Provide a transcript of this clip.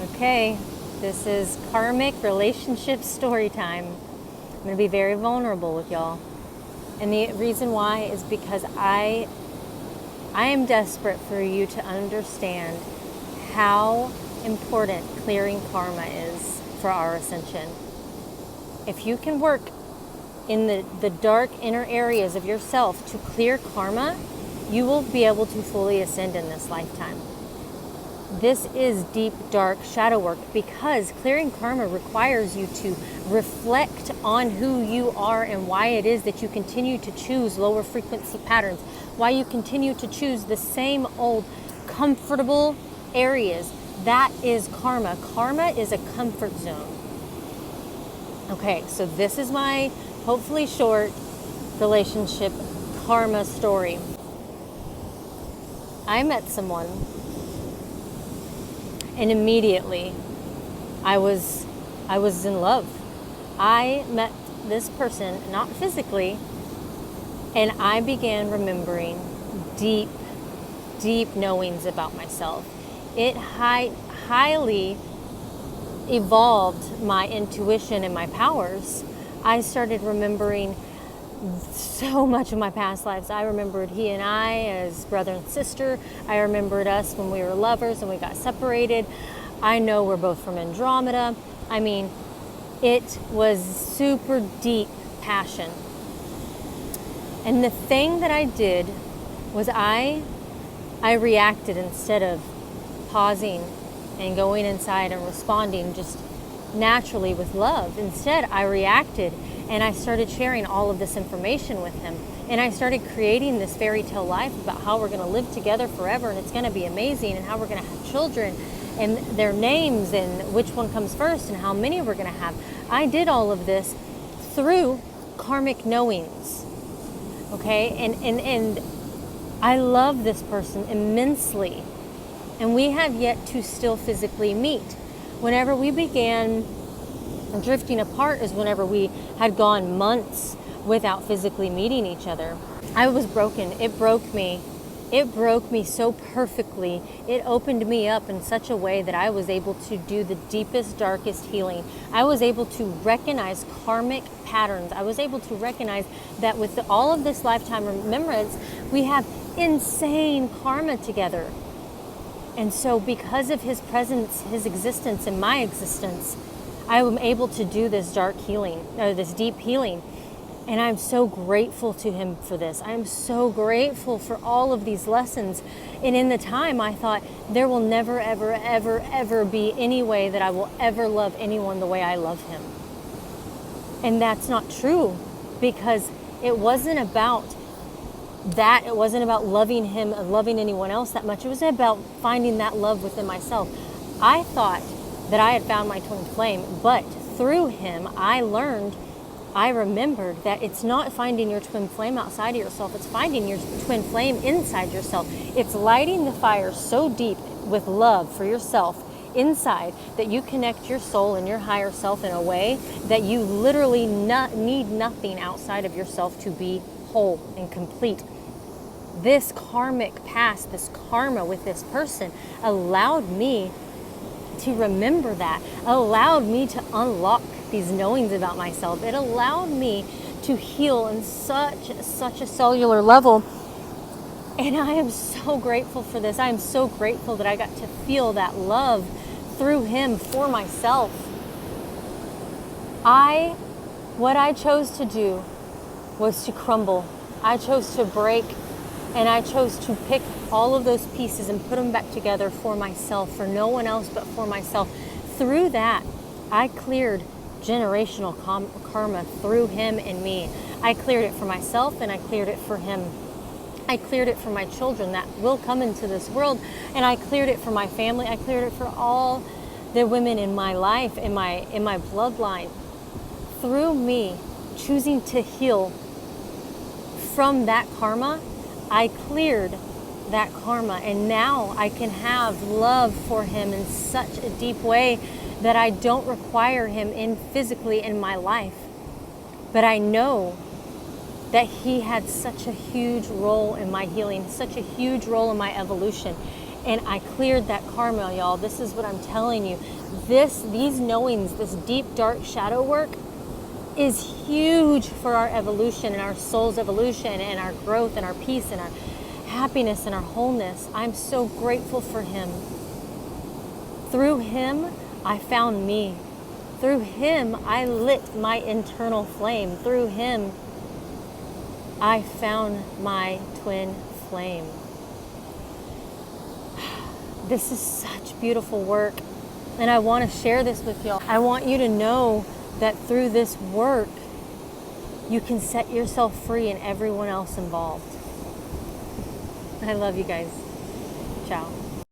Okay, this is Karmic relationship story time. I'm going to be very vulnerable with y'all. And the reason why is because I am desperate for you to understand how important clearing karma is for our ascension. If you can work in the dark inner areas of yourself to clear karma, you will be able to fully ascend in this lifetime. This is deep, dark shadow work because clearing karma requires you to reflect on who you are and why it is that you continue to choose lower frequency patterns, why you continue to choose the same old comfortable areas. That is karma. Karma is a comfort zone. Okay, so this is my hopefully short relationship karma story. I met someone and immediately I was in love. I met this person, not physically, and I began remembering deep knowings about myself. It highly evolved my intuition and my powers. I started remembering so much of my past lives. I remembered he and I as brother and sister. I remembered us when we were lovers and we got separated. I know we're both from Andromeda. I mean, it was super deep passion. And the thing that I did was I reacted instead of pausing and going inside and responding just naturally with love. Instead, I reacted and I started sharing all of this information with him. And I started creating this fairy tale life about how we're going to live together forever and it's going to be amazing, and how we're going to have children and their names and which one comes first and how many we're going to have. I did all of this through karmic knowings. Okay? And I love this person immensely. And we have yet to still physically meet. Whenever we began drifting apart is whenever we had gone months without physically meeting each other. I was broken. It broke me. It broke me so perfectly. It opened me up in such a way that I was able to do the deepest, darkest healing. I was able to recognize karmic patterns. I was able to recognize that with all of this lifetime remembrance, we have insane karma together. And so because of his presence, his existence, and my existence, I am able to do this dark healing, or this deep healing. And I'm so grateful to him for this. I'm so grateful for all of these lessons. And in the time, I thought, there will never, ever, ever, ever be any way that I will ever love anyone the way I love him. And that's not true, because it wasn't about that. It wasn't about loving him and loving anyone else that much. It was about finding that love within myself. I thought that I had found my twin flame, but through him, I remembered that it's not finding your twin flame outside of yourself, it's finding your twin flame inside yourself. It's lighting the fire so deep with love for yourself inside that you connect your soul and your higher self in a way that you literally need nothing outside of yourself to be whole and complete. This karmic past, this karma with this person allowed me to remember that, allowed me to unlock these knowings about myself. It allowed me to heal in such a cellular level. And I am so grateful for this. I am so grateful that I got to feel that love through him for myself. What I chose to do was to crumble. I chose to break, and I chose to pick all of those pieces and put them back together for myself, for no one else but for myself. Through that, I cleared generational karma through him and me. I cleared it for myself and I cleared it for him. I cleared it for my children that will come into this world, and I cleared it for my family. I cleared it for all the women in my life, in my bloodline. Through me choosing to heal from that karma, I cleared that karma, and now I can have love for him in such a deep way that I don't require him physically in my life. But I know that he had such a huge role in my healing, such a huge role in my evolution. And I cleared that karma, y'all. This is what I'm telling you. These knowings, this deep, dark shadow work is huge for our evolution and our soul's evolution and our growth and our peace and our happiness and our wholeness. I'm so grateful for him. Through him, I found me. Through him, I lit my internal flame. Through him, I found my twin flame. This is such beautiful work, and I want to share this with y'all. I want you to know that through this work, you can set yourself free and everyone else involved. I love you guys. Ciao.